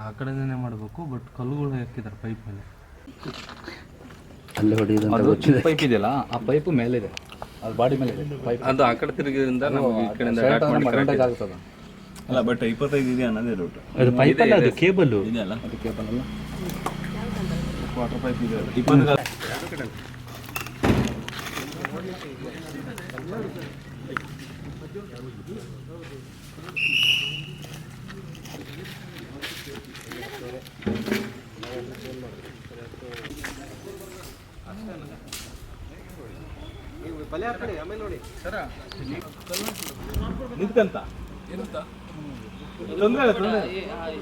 ಆ ಕಡೆನೇ ಮಾಡಬೇಕು, ಬಟ್ ಕಲ್ಲುಗಳು ಹಾಕಿದ್ದಾರೆ ಪೈಪ್ ಮೇಲೆ. ಅಲ್ಲಿ ಹೊಡೆಯೋದು ಪೈಪ್ ಇದೆಯಲ್ಲ, ಆ ಪೈಪು ಮೇಲಿದೆ, ಅದು ಬಾಡಿ ಮೇಲೆ ಇದೆ ಪೈಪ್. ಅದು ಆ ಕಡೆ ತಿರುಗಿದ್ರಿಂದ ನಮಗೆ ಈ ಕಡೆಯಿಂದ ಆಗ್ತದೆ. ಅಲ್ಲ, ಬಟ್ 25 ಇದೆ ಅನ್ನೋದೇ ಡೌಟ್. ಅದು ಪೈಪ್ ಅಲ್ಲ, ಅದು ಕೇಬಲ್ ಇದೆಯಲ್ಲ, ಅದು ಕೇಬಲ್ ಅಲ್ಲ, ವಾಟರ್ ಪೈಪ್ ಇದೆ. 20 ನಿಂತ್ಕಂತ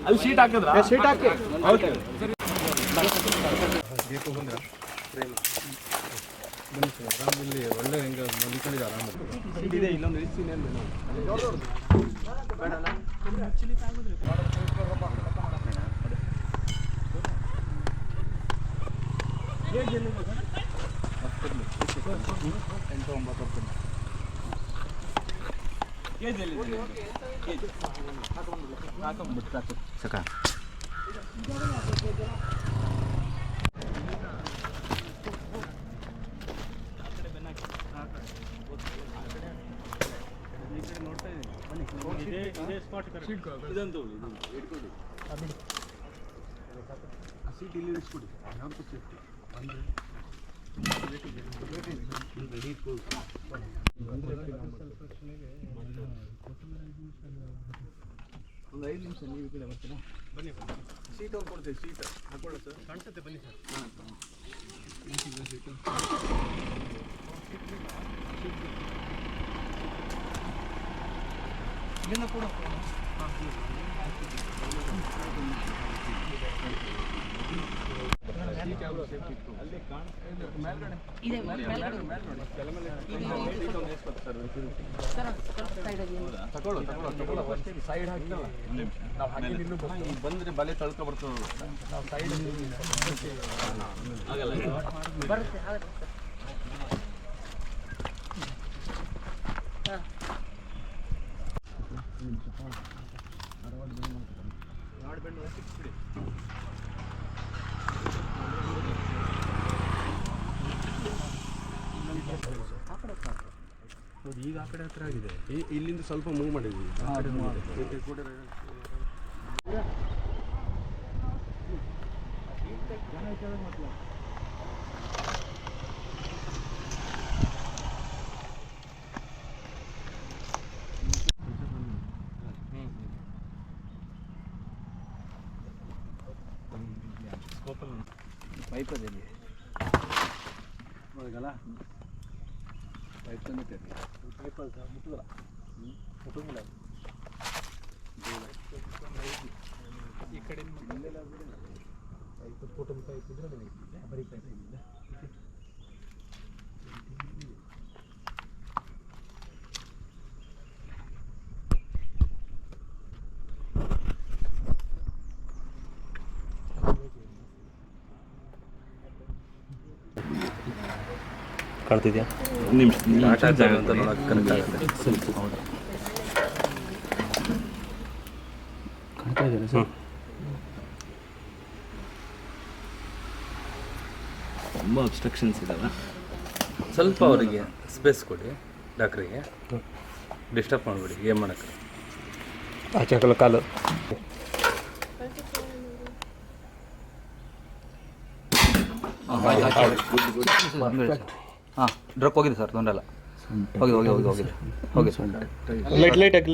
ಅಲ್ಲಿ ಶೀಟ್ ಹಾಕಿದ್ರ? ಶೀಟ್ ಹಾಕಿ. ಓಕೆ ಬನ್ನಿ ಸರ್, ಆರಾಮಲ್ಲಿ ಒಳ್ಳೆ ಹೆಂಗೆ ಮಲ್ಕೊಂಡಿದ್ದು ಆರಾಮ ಇದೆ. ಇನ್ನೊಂದು ಇಳಿಸ್ತೀನಿ ಸಾಕ. ಇದಂತೂ ಇಟ್ಕೊಡಿ, ಸೀಟ್ ಇಲ್ಲಿ ಇಳಿಸ್ಕೊಡಿ. ಒಂದು 5 ನಿಮಿಷ ನೀವು ಈ ಕಡೆ ಬರ್ತೀರಾ? ಬನ್ನಿ, ಸೀಟ್ ಒಂದು ಕೊಡ್ತೀವಿ. ಸೀಟ್ ಹಾಕೊಳ್ಳ ಸರ್, ಕಾಣಿಸುತ್ತೆ. ಬನ್ನಿ ಸರ್. ಇಲ್ಲಿಂದ ಕೂಡ ಸೈಡ್ ಹಾಕಿಲ್ಲ ನಾವು ಹಾಗೆ ಬಂದ್ರೆ ಬಲೆ ತಳ್ಕೊ ಬರ್ತದೆ. ನಾವು ಸೈಡ್ ಆಗಲ್ಲ. ಈಗ ಆ ಕಡೆ ಹತ್ರ ಆಗಿದೆ. ಇಲ್ಲಿಂದ ಸ್ವಲ್ಪ ಮೂವ್ ಮಾಡಿದ್ವಿ. ಪೈಪ್ ಅದೇ ಹೋಗಲ್ಲ. ಪೈಪ್ ತಂದಿಟ್ಟೆ ಪೈಪ್ ಮುಟ್ಟಿಲ್ಲ, ಮುಟ್ಟಂಗಿಲ್ಲ. ಈ ಕಡೆ ಪೈಪ್ ಫೋಟೋ ಪೈಪ್ ಇದ್ರೆ ಬರೀ ಪೈಪ್ ಇಲ್ಲ. ಕಾಣ್ತಿದ್ಯಾ? ನಿಮಿಷ ಕರೆಕ್ಟ್ ಆಗುತ್ತೆ. ಕಾಣ್ತಾ ಇದ್ದೇನೆ ಸರ್. ತುಂಬ ಅಬ್ಸ್ಟ್ರಕ್ಷನ್ಸ್ ಇದಾವೆ. ಸ್ವಲ್ಪ ಅವರಿಗೆ ಸ್ಪೇಸ್ ಕೊಡಿ, ಡಾಕ್ಟ್ರಿಗೆ ಡಿಸ್ಟರ್ಬ್ ಮಾಡಿಬಿಡಿ. ಏನು ಮಾಡೋಕ್ಕೆ ಆಚೆ ಕಾಲು ಹಾಂ ಡ್ರಪ್ ಹೋಗಿದೆ ಸರ್, ತೊಂದರೆ ಇಲ್ಲ. ಹೋಗಿದೆ. ಲೈಟ್ ಹಾಕಿ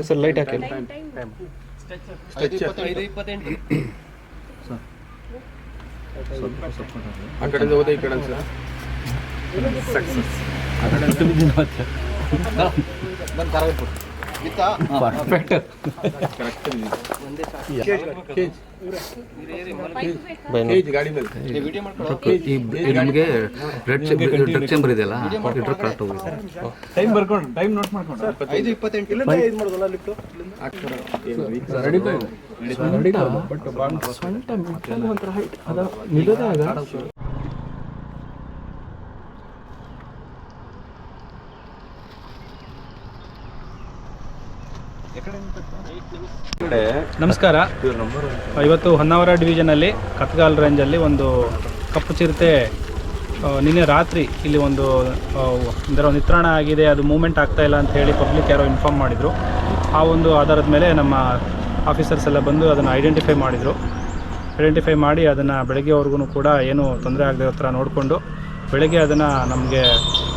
ಸರ್, ಲೈಟ್ ಹಾಕಿ ಆ ಕಡೆಯಿಂದ ಹೋದ ಈ ಕಡೆ ಸರ್. ಸಕ್ಸಸ್. ಪರ್ಫೆಕ್ಟ್. ಗಾಡಿ ಮೇಲೆ ನಮಗೆ ಡ್ರಗ್ ಚೇಂಬರ್ ಇದೆಯಲ್ಲ, ಡ್ರಗ್ ಕರೆಕ್ಟ್ ಹೋಗಿದೆ. ಟೈಮ್ ಬರ್ಕೊಂಡು, ಟೈಮ್ ನೋಟ್ ಮಾಡ್ಕೊಂಡು 5:28 ಒಂಥರ ಹೈಟ್ ಅದ ನಿಲ್ಲದಾಗ ನಮಸ್ಕಾರ. ಇವತ್ತು ಹೊನ್ನಾವರ ಡಿವಿಷನಲ್ಲಿ ಕತ್ಗಾಲ್ ರೇಂಜಲ್ಲಿ ಒಂದು ಕಪ್ಪು ಚಿರತೆ ನಿನ್ನೆ ರಾತ್ರಿ ಇಲ್ಲಿ ಒಂದು ಇದರ ನಿತ್ರಾಣ ಆಗಿದೆ, ಅದು ಮೂವ್ಮೆಂಟ್ ಆಗ್ತಾ ಇಲ್ಲ ಅಂತ ಹೇಳಿ ಪಬ್ಲಿಕ್ ಯಾರೋ ಇನ್ಫಾರ್ಮ್ ಮಾಡಿದರು. ಆ ಒಂದು ಆಧಾರದ ಮೇಲೆ ನಮ್ಮ ಆಫೀಸರ್ಸ್ ಎಲ್ಲ ಬಂದು ಅದನ್ನು ಐಡೆಂಟಿಫೈ ಮಾಡಿ ಅದನ್ನು ಬೆಳಗ್ಗೆವರೆಗೂ ಕೂಡ ಏನು ತೊಂದರೆ ಆಗದೆ ಹತ್ರ ನೋಡಿಕೊಂಡು ಬೆಳಗ್ಗೆ ಅದನ್ನು ನಮಗೆ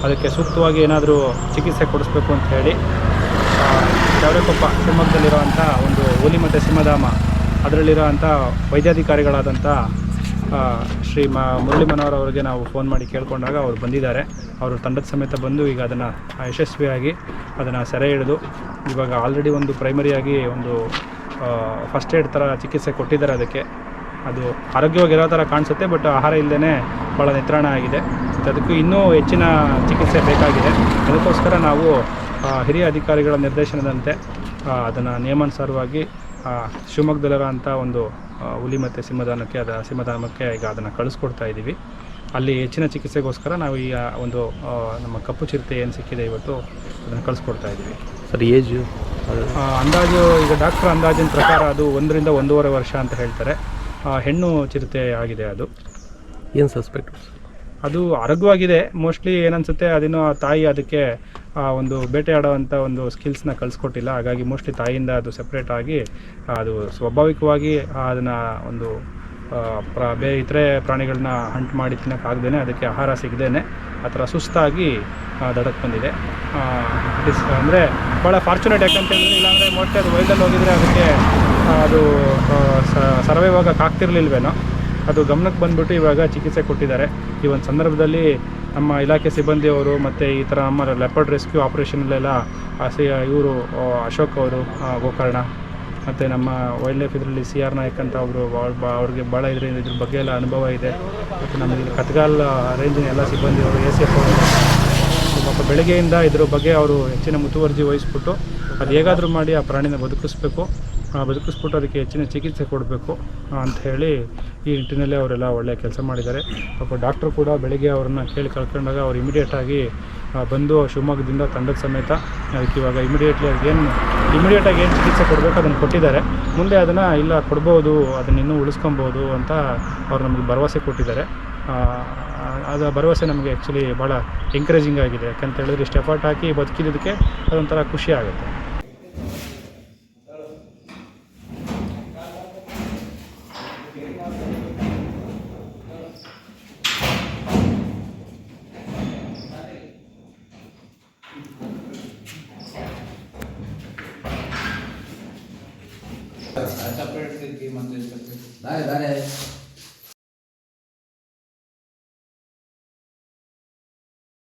ಅದಕ್ಕೆ ಸೂಕ್ತವಾಗಿ ಏನಾದರೂ ಚಿಕಿತ್ಸೆ ಕೊಡಿಸ್ಬೇಕು ಅಂತ ಹೇಳಿ ಚೌರೆಕೊಪ್ಪ ಶಿವಮೊಗ್ಗದಲ್ಲಿರೋವಂಥ ಒಂದು ಹುಲಿ ಮತ್ತು ಸಿಂಹಧಾಮ ಅದರಲ್ಲಿರೋವಂಥ ವೈದ್ಯಾಧಿಕಾರಿಗಳಾದಂಥ ಶ್ರೀ ಮುರಳಿ ಮನೋಹರ್ ಅವರಿಗೆ ನಾವು ಫೋನ್ ಮಾಡಿ ಕೇಳ್ಕೊಂಡಾಗ ಅವರು ಬಂದಿದ್ದಾರೆ. ಅವರು ತಂಡದ ಸಮೇತ ಬಂದು ಈಗ ಅದನ್ನು ಯಶಸ್ವಿಯಾಗಿ ಅದನ್ನು ಸೆರೆ ಹಿಡಿದು ಇವಾಗ ಆಲ್ರೆಡಿ ಒಂದು ಪ್ರೈಮರಿಯಾಗಿ ಒಂದು ಫಸ್ಟ್ ಏಡ್ ಥರ ಚಿಕಿತ್ಸೆ ಕೊಟ್ಟಿದ್ದಾರೆ. ಅದು ಆರೋಗ್ಯವಾಗಿರೋ ಥರ ಕಾಣಿಸುತ್ತೆ, ಬಟ್ ಆಹಾರ ಇಲ್ಲದೇ ಭಾಳ ನಿತ್ರಾಣ ಆಗಿದೆ. ಅದಕ್ಕೂ ಇನ್ನೂ ಹೆಚ್ಚಿನ ಚಿಕಿತ್ಸೆ ಬೇಕಾಗಿದೆ. ಅದಕ್ಕೋಸ್ಕರ ನಾವು ಹಿರಿಯ ಅಧಿಕಾರಿಗಳ ನಿರ್ದೇಶನದಂತೆ ಅದನ್ನು ನಿಯಮಾನುಸಾರವಾಗಿ ಶಿವಮೊಗ್ಗದಲ್ಲಿರೋಂಥ ಒಂದು ಹುಲಿ ಮತ್ತು ಸಿಂಹಧಾಮಕ್ಕೆ ಈಗ ಅದನ್ನು ಕಳಿಸ್ಕೊಡ್ತಾ ಇದ್ದೀವಿ. ಅಲ್ಲಿ ಹೆಚ್ಚಿನ ಚಿಕಿತ್ಸೆಗೋಸ್ಕರ ನಾವು ಈ ಒಂದು ನಮ್ಮ ಕಪ್ಪು ಚಿರತೆ ಏನು ಸಿಕ್ಕಿದೆ ಇವತ್ತು ಅದನ್ನು ಕಳಿಸ್ಕೊಡ್ತಾ ಇದ್ದೀವಿ. ಸರ್ ಏಜು ಅಂದಾಜು ಈಗ ಡಾಕ್ಟ್ರ್ ಅಂದಾಜಿನ ಪ್ರಕಾರ ಅದು 1 ರಿಂದ 1.5 ವರ್ಷ ಅಂತ ಹೇಳ್ತಾರೆ. ಹೆಣ್ಣು ಚಿರತೆ ಆಗಿದೆ. ಅದು ಏನು ಸಸ್ಪೆಕ್ಟ್? ಅದು ಆರೋಗ್ಯವಾಗಿದೆ. ಮೋಸ್ಟ್ಲಿ ಏನನ್ಸುತ್ತೆ ಅದೇನೋ ತಾಯಿ ಅದಕ್ಕೆ ಒಂದು ಬೇಟೆಯಾಡುವಂಥ ಒಂದು ಸ್ಕಿಲ್ಸ್ನ ಕಲಿಸ್ಕೊಟ್ಟಿಲ್ಲ. ಹಾಗಾಗಿ ಮೋಸ್ಟ್ಲಿ ತಾಯಿಯಿಂದ ಅದು ಸೆಪ್ರೇಟ್ ಆಗಿ ಅದು ಸ್ವಾಭಾವಿಕವಾಗಿ ಅದನ್ನು ಒಂದು ಬೇರೆ ಇತರೆ ಪ್ರಾಣಿಗಳನ್ನ ಹಂಟ್ ಮಾಡಿ ತಿನ್ನೋಕ್ಕಾಗ್ದೇ ಅದಕ್ಕೆ ಆಹಾರ ಸಿಗದೇ ಆ ಥರ ಸುಸ್ತಾಗಿ ದಡಕ್ಕೆ ಬಂದಿದೆ. ಅಂದರೆ ಭಾಳ ಫಾರ್ಚುನೇಟ್. ಯಾಕಂತೇಳಿದ್ರೆ ಇಲ್ಲಾಂದರೆ ಮೋಸ್ಟ್ಲಿ ಅದು ವೈಲ್ಡಲ್ಲಿ ಹೋಗಿದರೆ ಅದಕ್ಕೆ ಅದು ಸರ್ವೈವ್ ಆಗೋಕೆ ಆಗ್ತಿರ್ಲಿಲ್ವೇನೋ. ಅದು ಗಮನಕ್ಕೆ ಬಂದುಬಿಟ್ಟು ಇವಾಗ ಚಿಕಿತ್ಸೆ ಕೊಟ್ಟಿದ್ದಾರೆ. ಈ ಒಂದು ಸಂದರ್ಭದಲ್ಲಿ ನಮ್ಮ ಇಲಾಖೆ ಸಿಬ್ಬಂದಿಯವರು ಮತ್ತು ಈ ಥರ ನಮ್ಮ ಲೆಪರ್ಡ್ ರೆಸ್ಕ್ಯೂ ಆಪರೇಷನಲ್ಲೆಲ್ಲ ಇವರು ಅಶೋಕ್ ಅವರು ಗೋಕರ್ಣ ಮತ್ತು ನಮ್ಮ ವೈಲ್ಡ್ ಲೈಫ್ ಇದರಲ್ಲಿ CR ನಾಯಕ್ ಅಂತ ಅವರು ಅವ್ರಿಗೆ ಭಾಳ ಇದ್ರ ಬಗ್ಗೆ ಎಲ್ಲ ಅನುಭವ ಇದೆ. ಮತ್ತು ನಮ್ಮ ಕತ್ಗಾಲ್ ರೇಂಜಿನ ಎಲ್ಲ ಸಿಬ್ಬಂದಿಯವರು ACF ಅವರು ಪಾಪ ಬೆಳಗ್ಗೆಯಿಂದ ಇದ್ರ ಬಗ್ಗೆ ಅವರು ಹೆಚ್ಚಿನ ಮುತುವರ್ಜಿ ವಹಿಸ್ಬಿಟ್ಟು ಅದು ಹೇಗಾದರೂ ಮಾಡಿ ಆ ಪ್ರಾಣಿನ ಬದುಕಿಸ್ಬಿಟ್ಟು ಅದಕ್ಕೆ ಹೆಚ್ಚಿನ ಚಿಕಿತ್ಸೆ ಕೊಡಬೇಕು ಅಂತ ಹೇಳಿ ಈ ನಿಟ್ಟಿನಲ್ಲಿ ಅವರೆಲ್ಲ ಒಳ್ಳೆಯ ಕೆಲಸ ಮಾಡಿದ್ದಾರೆ. ಪಾಪ ಡಾಕ್ಟ್ರು ಕೂಡ ಬೆಳಗ್ಗೆ ಅವ್ರನ್ನ ಕೇಳಿ ಕಳ್ಕೊಂಡಾಗ ಅವ್ರು ಇಮಿಡಿಯೇಟಾಗಿ ಬಂದು ಶಿವಮೊಗ್ಗದಿಂದ ತಂಡದ ಸಮೇತ ಅದಕ್ಕೆ ಇವಾಗ ಇಮಿಡಿಯೇಟಾಗಿ ಏನು ಚಿಕಿತ್ಸೆ ಕೊಡಬೇಕು ಅದನ್ನು ಕೊಟ್ಟಿದ್ದಾರೆ. ಮುಂದೆ ಅದನ್ನು ಇಲ್ಲ ಕೊಡ್ಬೋದು, ಅದನ್ನು ಇನ್ನೂ ಉಳಿಸ್ಕೊಬೋದು ಅಂತ ಅವ್ರು ನಮಗೆ ಭರವಸೆ ಕೊಟ್ಟಿದ್ದಾರೆ. ಅದು ಭರವಸೆ ನಮಗೆ ಆ್ಯಕ್ಚುಲಿ ಭಾಳ ಎಂಕರೇಜಿಂಗ್ ಆಗಿದೆ. ಯಾಕಂತ ಹೇಳಿದ್ರೆ ಇಷ್ಟು ಎಫರ್ಟ್ ಹಾಕಿ ಬದುಕಿದ್ದಕ್ಕೆ ಅದೊಂಥರ ಖುಷಿ ಆಗುತ್ತೆ. Dale.